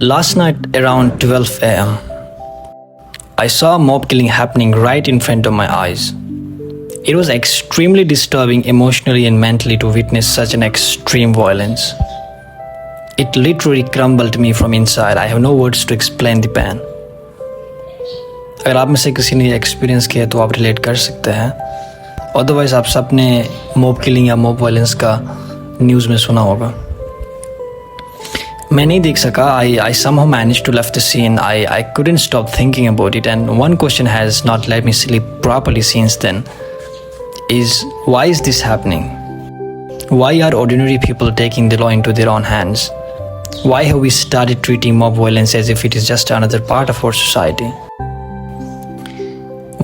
Last night around 12 am, I saw a mob killing happening right in front of my eyes. It was extremely disturbing emotionally and mentally to witness such an extreme violence. It literally crumbled me from inside. I have no words to explain the pain. अगर आप में से किसी ने experience किया तो आप relate कर सकते हैं. अदरवाइज आप सब ने मॉब किलिंग या मॉब वायलेंस का न्यूज़ में सुना होगा. मैं नहीं देख सका. I somehow managed to left the scene. I couldn't stop thinking about it, and one question has not let me sleep properly since then is, why is this happening? Why are ordinary people taking the law into their own hands? Why have we started treating mob violence as if it is just another part of our society?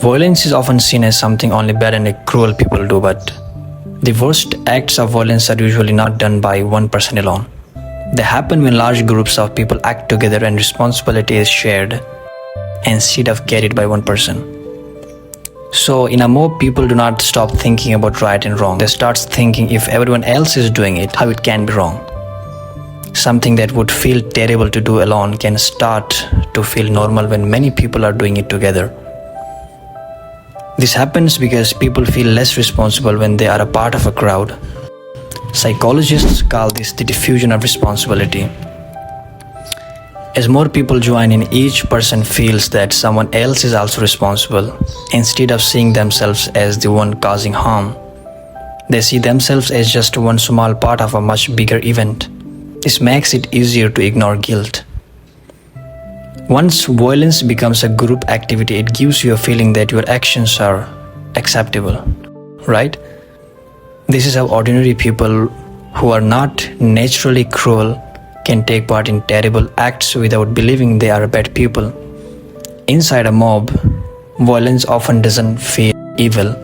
Violence is often seen as something only bad and cruel people do, but the worst acts of violence are usually not done by one person alone. They happen when large groups of people act together and responsibility is shared instead of carried by one person. So in a mob, people do not stop thinking about right and wrong. They start thinking if everyone else is doing it, how it can be wrong. Something that would feel terrible to do alone can start to feel normal when many people are doing it together. This happens because people feel less responsible when they are a part of a crowd. Psychologists call this the diffusion of responsibility. As more people join in, each person feels that someone else is also responsible. Instead of seeing themselves as the one causing harm, they see themselves as just one small part of a much bigger event. This makes it easier to ignore guilt. Once violence becomes a group activity, it gives you a feeling that your actions are acceptable, right? This is how ordinary people who are not naturally cruel can take part in terrible acts without believing they are bad people. Inside a mob, violence often doesn't feel evil.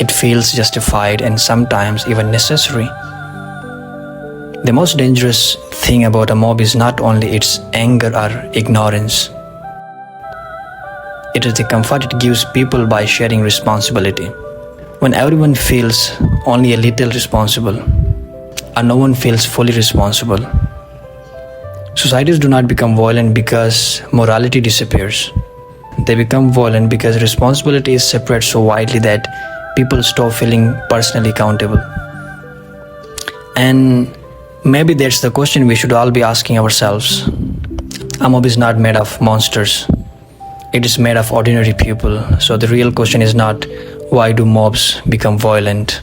It feels justified and sometimes even necessary. The most dangerous thing about a mob is not only its anger or ignorance. It is the comfort it gives people by sharing responsibility. When everyone feels only a little responsible, and no one feels fully responsible, societies do not become violent because morality disappears. They become violent because responsibility is separated so widely that people stop feeling personally accountable. And maybe that's the question we should all be asking ourselves. A mob is not made of monsters. It is made of ordinary people. So the real question is not, why do mobs become violent?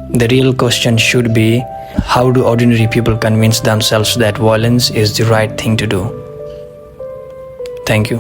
The real question should be, how do ordinary people convince themselves that violence is the right thing to do? Thank you.